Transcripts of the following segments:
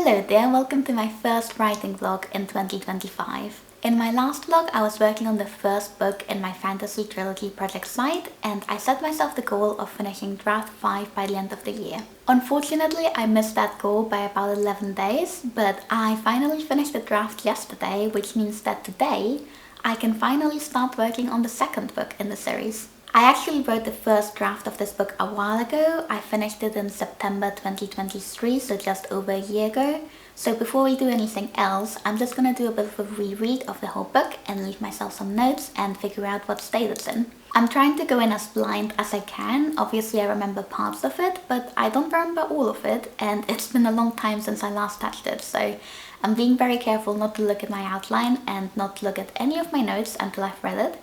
Hello there, welcome to my first writing vlog in 2025. In my last vlog, I was working on the first book in my fantasy trilogy project site, and I set myself the goal of finishing draft 5 by the end of the year. Unfortunately, I missed that goal by about 11 days, but I finally finished the draft yesterday, which means that today I can finally start working on the second book in the series. I actually wrote the first draft of this book a while ago. I finished it in September 2023, so just over a year ago. So before we do anything else, I'm just gonna do a bit of a reread of the whole book and leave myself some notes and figure out what state it's in. I'm trying to go in as blind as I can. Obviously I remember parts of it, but I don't remember all of it, and it's been a long time since I last touched it, so I'm being very careful not to look at my outline and not to look at any of my notes until I've read it.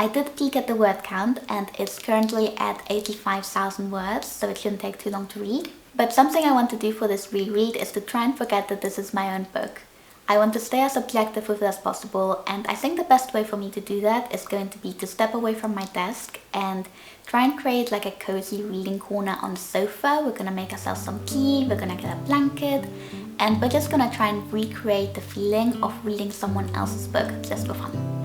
I did peek at the word count and it's currently at 85,000 words, so it shouldn't take too long to read. But something I want to do for this reread is to try and forget that this is my own book. I want to stay as objective with it as possible, and I think the best way for me to do that is going to be to step away from my desk and try and create like a cozy reading corner on the sofa. We're gonna make ourselves some tea, we're gonna get a blanket, and we're just gonna try and recreate the feeling of reading someone else's book just for fun.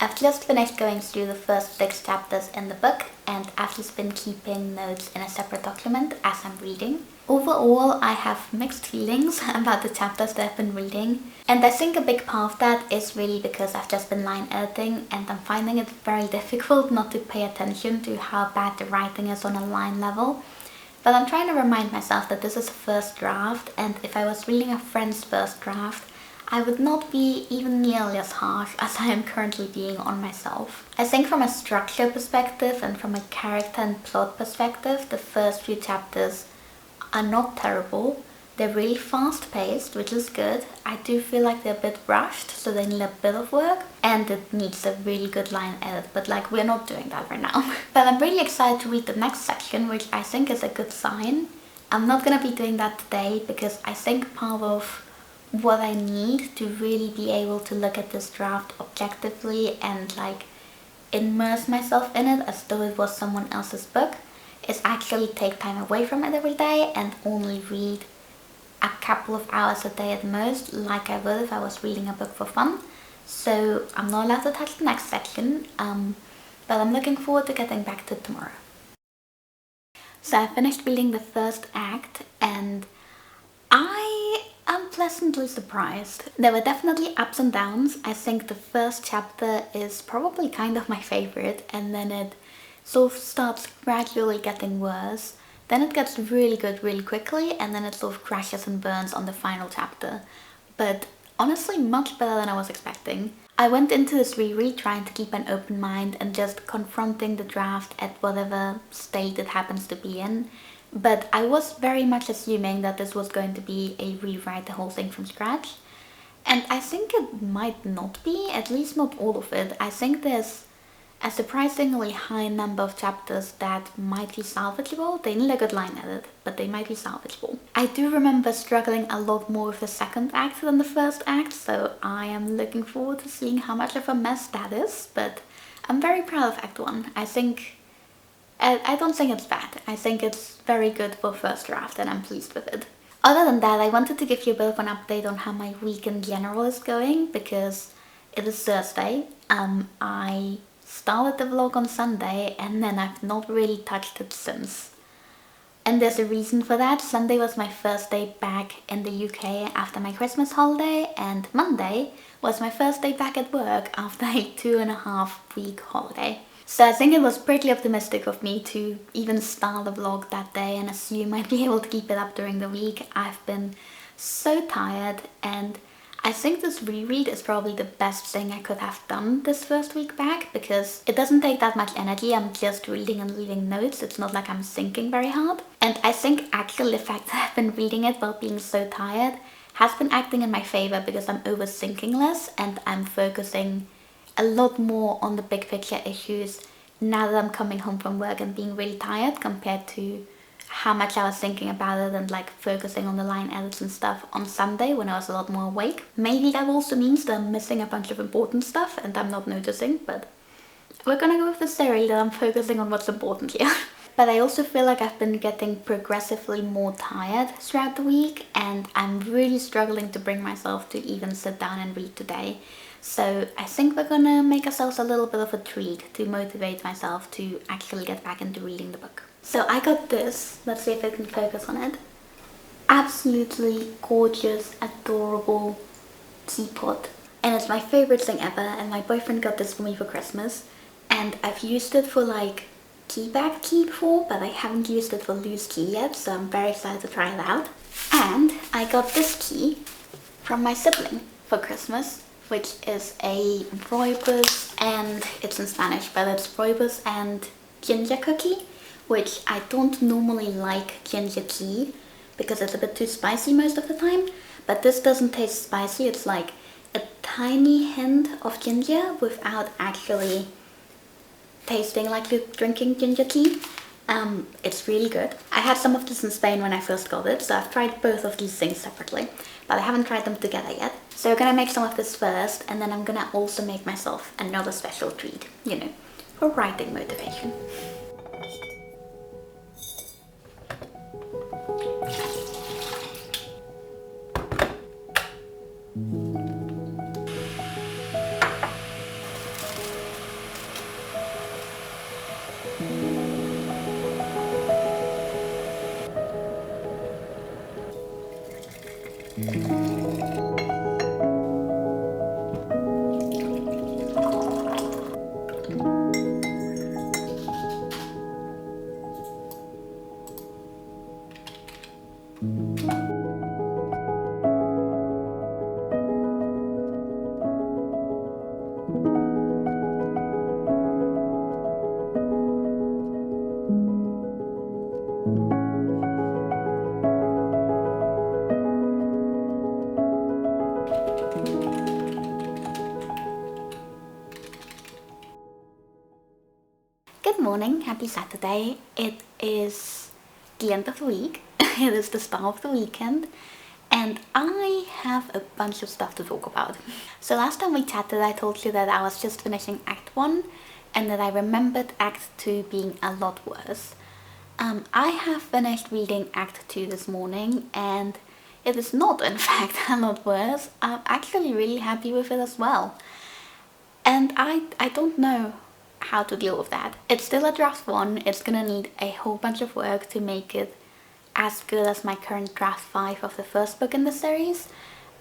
I've just finished going through the first 6 chapters in the book, and I've just been keeping notes in a separate document as I'm reading. Overall, I have mixed feelings about the chapters that I've been reading, and I think a big part of that is really because I've just been line editing and I'm finding it very difficult not to pay attention to how bad the writing is on a line level. But I'm trying to remind myself that this is a first draft, and if I was reading a friend's first draft, I would not be even nearly as harsh as I am currently being on myself. I think from a structure perspective and from a character and plot perspective, the first few chapters are not terrible. They're really fast paced, which is good. I do feel like they're a bit rushed, so they need a bit of work, and it needs a really good line edit, but like we're not doing that right now. But I'm really excited to read the next section, which I think is a good sign. I'm not gonna be doing that today because I think part of what I need to really be able to look at this draft objectively and like immerse myself in it as though it was someone else's book is actually take time away from it every day and only read a couple of hours a day at most, like I would if I was reading a book for fun. So I'm not allowed to touch the next section, but I'm looking forward to getting back to it tomorrow. So I finished reading the first act and I'm pleasantly surprised. There were definitely ups and downs. I think the first chapter is probably kind of my favorite, and then it sort of starts gradually getting worse. Then it gets really good really quickly, and then it sort of crashes and burns on the final chapter. But honestly, much better than I was expecting. I went into this reread trying to keep an open mind and just confronting the draft at whatever state it happens to be in. But I was very much assuming that this was going to be a rewrite the whole thing from scratch. And I think it might not be, at least not all of it. I think there's a surprisingly high number of chapters that might be salvageable. They need a good line edit, but they might be salvageable. I do remember struggling a lot more with the second act than the first act, so I am looking forward to seeing how much of a mess that is, but I'm very proud of Act 1. I don't think it's bad. I think it's very good for first draft and I'm pleased with it. Other than that, I wanted to give you a bit of an update on how my week in general is going because it is Thursday. I started the vlog on Sunday and then I've not really touched it since. And there's a reason for that. Sunday was my first day back in the UK after my Christmas holiday, and Monday was my first day back at work after a 2.5-week holiday. So I think it was pretty optimistic of me to even start the vlog that day and assume I'd be able to keep it up during the week. I've been so tired, and I think this reread is probably the best thing I could have done this first week back because it doesn't take that much energy. I'm just reading and leaving notes. It's not like I'm thinking very hard. And I think actually the fact that I've been reading it while being so tired has been acting in my favor because I'm overthinking less and I'm focusing a lot more on the big picture issues now that I'm coming home from work and being really tired compared to how much I was thinking about it and like focusing on the line edits and stuff on Sunday when I was a lot more awake. Maybe that also means that I'm missing a bunch of important stuff and I'm not noticing, but we're gonna go with the theory that I'm focusing on what's important here. But I also feel like I've been getting progressively more tired throughout the week, and I'm really struggling to bring myself to even sit down and read today. So I think we're gonna make ourselves a little bit of a treat to motivate myself to actually get back into reading the book. So I got this, let's see if I can focus on it. Absolutely gorgeous, adorable teapot. And it's my favorite thing ever, and my boyfriend got this for me for Christmas. And I've used it for like key bag key before, but I haven't used it for loose key yet, so I'm very excited to try it out. And I got this key from my sibling for Christmas, which is a rooibos, and it's in Spanish, but it's rooibos and ginger cookie, which I don't normally like ginger tea because it's a bit too spicy most of the time, but this doesn't taste spicy. It's like a tiny hint of ginger without actually tasting like you're drinking ginger tea. It's really good. I had some of this in Spain when I first got it, so I've tried both of these things separately, but I haven't tried them together yet. So we're gonna make some of this first, and then I'm gonna also make myself another special treat, you know, for writing motivation. Good morning, happy Saturday. It is the end of the week, it is the start of the weekend, and I have a bunch of stuff to talk about. So last time we chatted, I told you that I was just finishing Act 1 and that I remembered Act 2 being a lot worse. I have finished reading Act 2 this morning, and it is not in fact a lot worse. I'm actually really happy with it as well. And I don't know how to deal with that. It's still a draft 1, it's gonna need a whole bunch of work to make it as good as my current draft 5 of the first book in the series,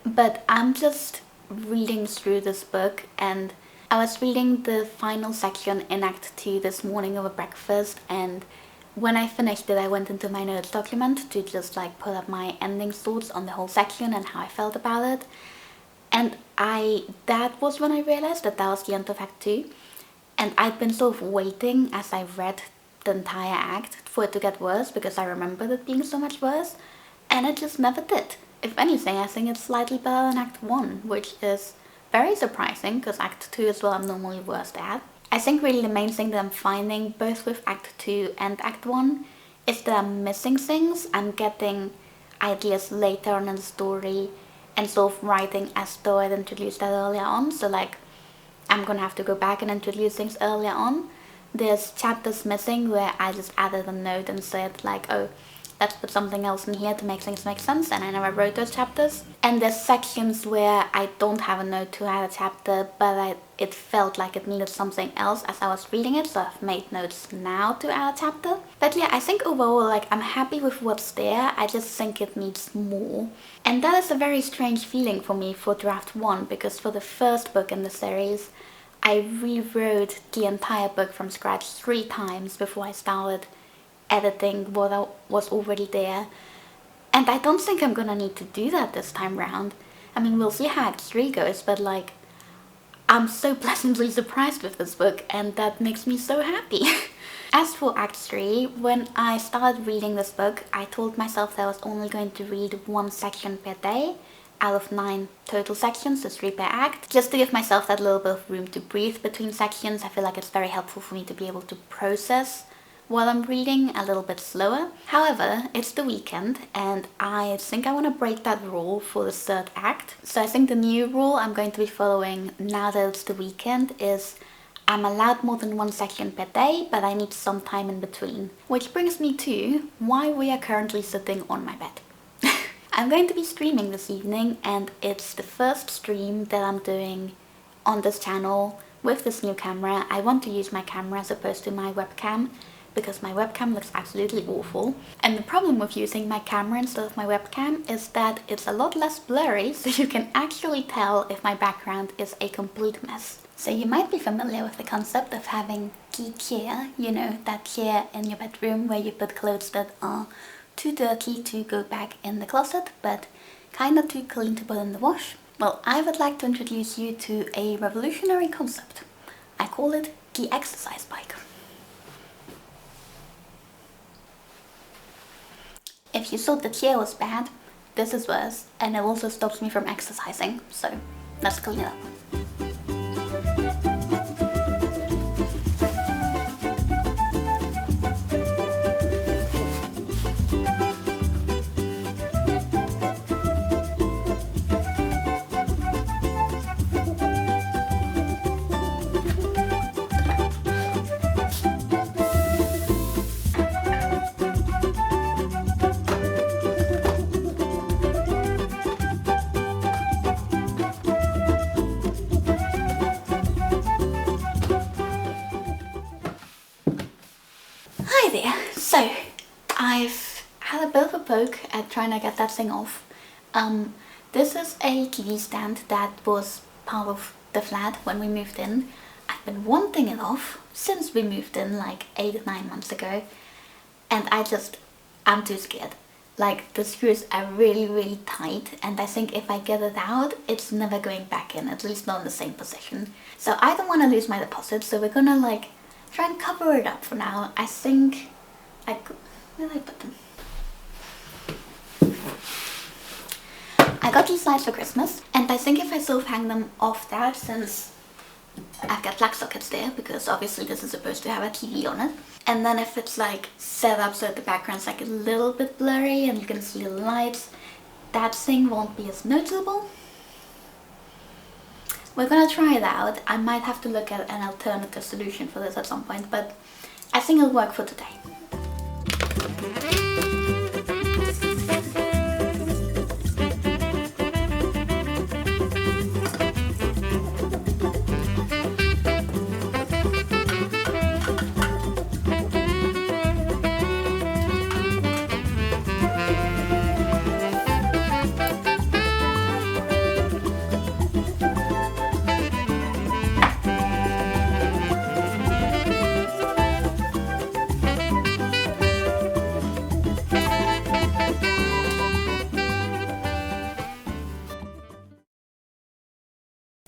but I'm just reading through this book, and I was reading the final section in Act 2 this morning over breakfast, and when I finished it I went into my notes document to just like put up my ending thoughts on the whole section and how I felt about it, and that was when I realized that that was the end of Act 2. And I'd been sort of waiting as I read the entire act for it to get worse because I remembered it being so much worse, and it just never did. If anything, I think it's slightly better than Act 1, which is very surprising because Act 2 is what I'm normally worst at. I think really the main thing that I'm finding both with Act 2 and Act 1 is that I'm missing things. I'm getting ideas later on in the story and sort of writing as though I'd introduced that earlier on, so like I'm gonna have to go back and introduce things earlier on. There's chapters missing where I just added a note and said like, oh, let's put something else in here to make things make sense, and I never wrote those chapters. And there's sections where I don't have a note to add a chapter, but it felt like it needed something else as I was reading it, so I've made notes now to add a chapter. But yeah, I think overall like I'm happy with what's there, I just think it needs more. And that is a very strange feeling for me for draft 1, because for the first book in the series I rewrote the entire book from scratch 3 times before I started editing what was already there, and I don't think I'm gonna need to do that this time round. I mean, we'll see how Act 3 goes, but like, I'm so pleasantly surprised with this book, and that makes me so happy. As for Act 3, when I started reading this book, I told myself that I was only going to read 1 section per day out of 9 total sections, so 3 per act, just to give myself that little bit of room to breathe between sections. I feel like it's very helpful for me to be able to process while I'm reading a little bit slower. However, it's the weekend and I think I want to break that rule for the 3rd act. So I think the new rule I'm going to be following now that it's the weekend is I'm allowed more than one section per day, but I need some time in between. Which brings me to why we are currently sitting on my bed. I'm going to be streaming this evening, and it's the first stream that I'm doing on this channel with this new camera. I want to use my camera as opposed to my webcam, because my webcam looks absolutely awful. And the problem with using my camera instead of my webcam is that it's a lot less blurry, so you can actually tell if my background is a complete mess. So you might be familiar with the concept of having key chair, you know, that chair in your bedroom where you put clothes that are too dirty to go back in the closet, but kinda too clean to put in the wash. Well, I would like to introduce you to a revolutionary concept. I call it the exercise bike. If you thought the chair was bad, this is worse, and it also stops me from exercising, so let's clean it up. Hi there! So, I've had a bit of a poke at trying to get that thing off. This is a TV stand that was part of the flat when we moved in. I've been wanting it off since we moved in like 8 or 9 months ago, and I'm too scared. Like, the screws are really tight, and I think if I get it out, it's never going back in, at least not in the same position. So I don't want to lose my deposit, so we're gonna like try and cover it up for now. I think I could... Where did I put them? I got these lights for Christmas, and I think if I sort of hang them off there, since I've got plug sockets there, because obviously this is supposed to have a TV on it, and then if it's like set up so that the background's like a little bit blurry and you can see the lights, that thing won't be as noticeable. We're gonna try it out. I might have to look at an alternative solution for this at some point, but I think it'll work for today.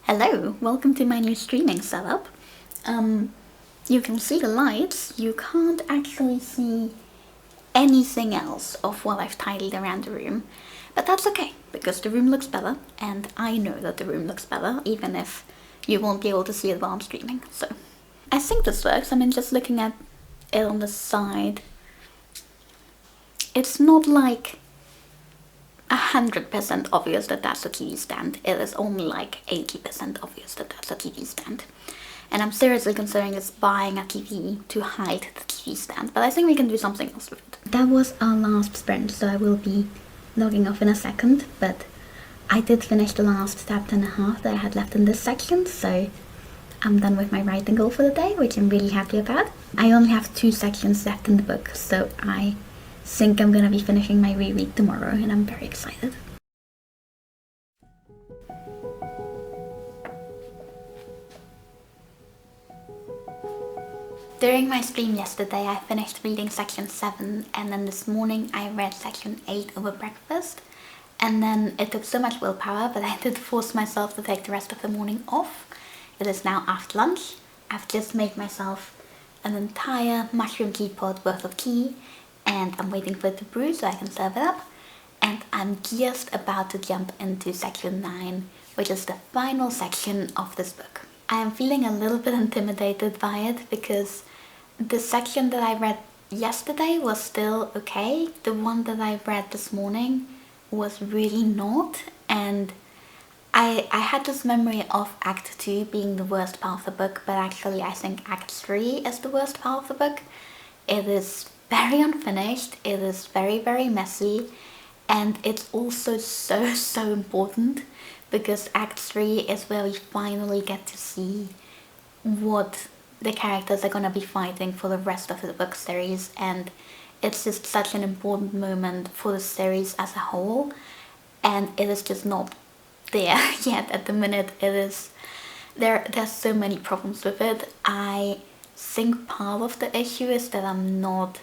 Hello, welcome to my new streaming setup. You can see the lights, you can't actually see anything else of what I've tidied around the room, but that's okay, because the room looks better, and I know that the room looks better, even if you won't be able to see it while I'm streaming, so. I think this works. I mean, just looking at it on the side, it's not like 100% obvious that that's a TV stand. It is only like 80% obvious that that's a TV stand. And I'm seriously considering just buying a TV to hide the TV stand, but I think we can do something else with it. That was our last sprint, so I will be logging off in a second, but I did finish the last chapter and a half that I had left in this section, so I'm done with my writing goal for the day, which I'm really happy about. I only have 2 sections left in the book, so I think I'm gonna be finishing my reread tomorrow, and I'm very excited. During my stream yesterday, I finished reading section 7, and then this morning I read section 8 over breakfast, and then it took so much willpower, but I did force myself to take the rest of the morning off. It is now after lunch. I've just made myself an entire mushroom teapot worth of tea, and I'm waiting for it to brew so I can serve it up, and I'm just about to jump into section 9, which is the final section of this book. I am feeling a little bit intimidated by it because the section that I read yesterday was still okay. The one that I read this morning was really not, and I had this memory of Act 2 being the worst part of the book, but actually I think Act 3 is the worst part of the book. It is very unfinished, it is very, very messy, and it's also so important because Act 3 is where we finally get to see what the characters are gonna be fighting for the rest of the book series, and it's just such an important moment for the series as a whole, and it is just not there yet at the minute. It is there's so many problems with it. I think part of the issue is that I'm not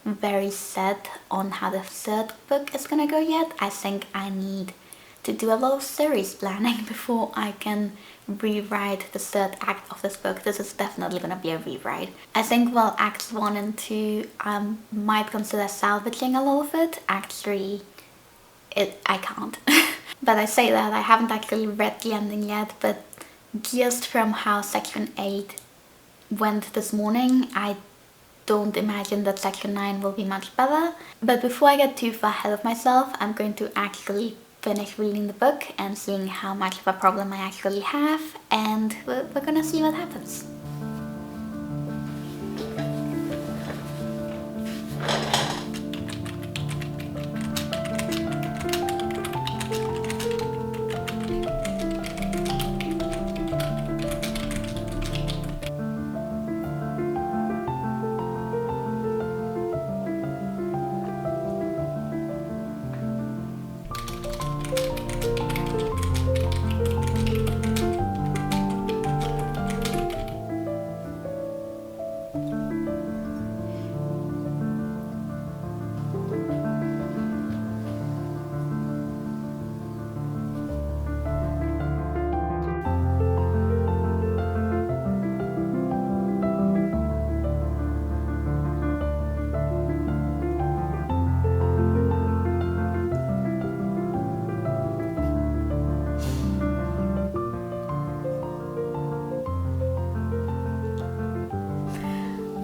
very set on how the third book is gonna go yet. I think I need to do a lot of series planning before I can rewrite the third act of this book. This is definitely gonna be a rewrite. I think while acts 1 and 2 I might consider salvaging a lot of it, act 3 I can't. But I say that I haven't actually read the ending yet, but just from how section 8 went this morning, I don't imagine that section 9 will be much better. But before I get too far ahead of myself, I'm going to actually finish reading the book and seeing how much of a problem I actually have, and we're gonna see what happens.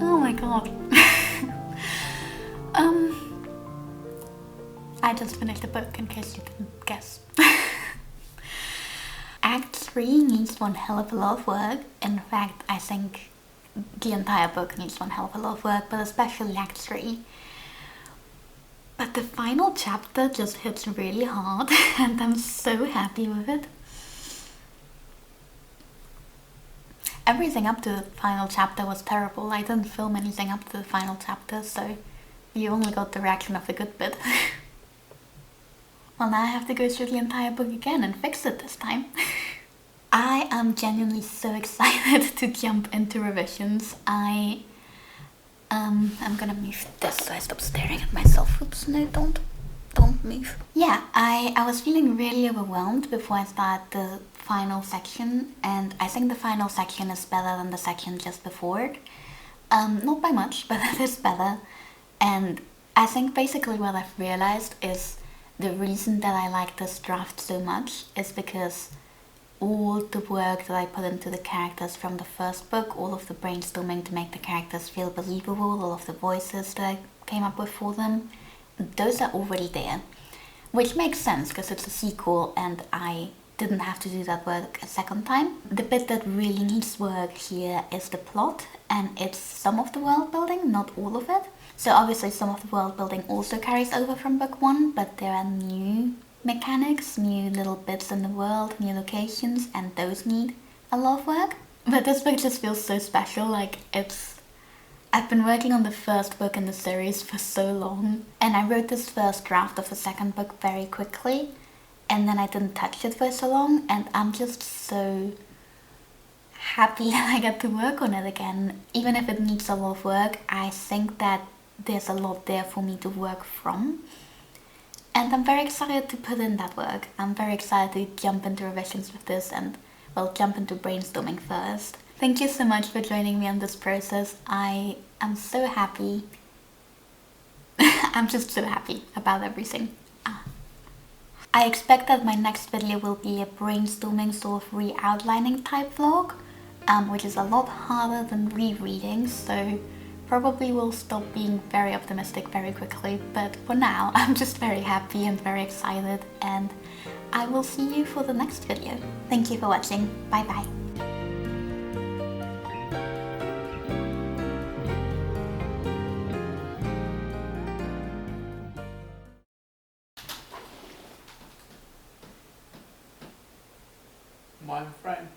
Oh my god. I just finished the book in case you didn't guess. Act 3 needs one hell of a lot of work. In fact, I think the entire book needs one hell of a lot of work, but especially Act 3. But the final chapter just hits really hard and I'm so happy with it. Everything up to the final chapter was terrible. I didn't film anything up to the final chapter, so you only got the reaction of the good bit. Well, now I have to go through the entire book again and fix it this time. I am genuinely so excited to jump into revisions. I'm gonna move this so I stop staring at myself. Oops, no, don't move. Yeah, I was feeling really overwhelmed before I started the final section, and I think the final section is better than the section just before it. Not by much, but it is better. And I think basically what I've realized is the reason that I like this draft so much is because all the work that I put into the characters from the first book, all of the brainstorming to make the characters feel believable, all of the voices that I came up with for them, those are already there. Which makes sense because it's a sequel and I didn't have to do that work a second time. The bit that really needs work here is the plot, and it's some of the world building, not all of it. So obviously some of the world building also carries over from book 1, but there are new mechanics, new little bits in the world, new locations, and those need a lot of work. But this book just feels so special, like I've been working on the first book in the series for so long, and I wrote this first draft of the second book very quickly, and then I didn't touch it for so long, and I'm just so happy that I get to work on it again. Even if it needs a lot of work, I think that there's a lot there for me to work from. And I'm very excited to put in that work. I'm very excited to jump into revisions with this and, well, jump into brainstorming first. Thank you so much for joining me on this process. I am so happy. I'm just so happy about everything. I expect that my next video will be a brainstorming sort of re-outlining type vlog, which is a lot harder than rereading, so probably will stop being very optimistic very quickly, but for now I'm just very happy and very excited, and I will see you for the next video. Thank you for watching. Bye bye. My frame.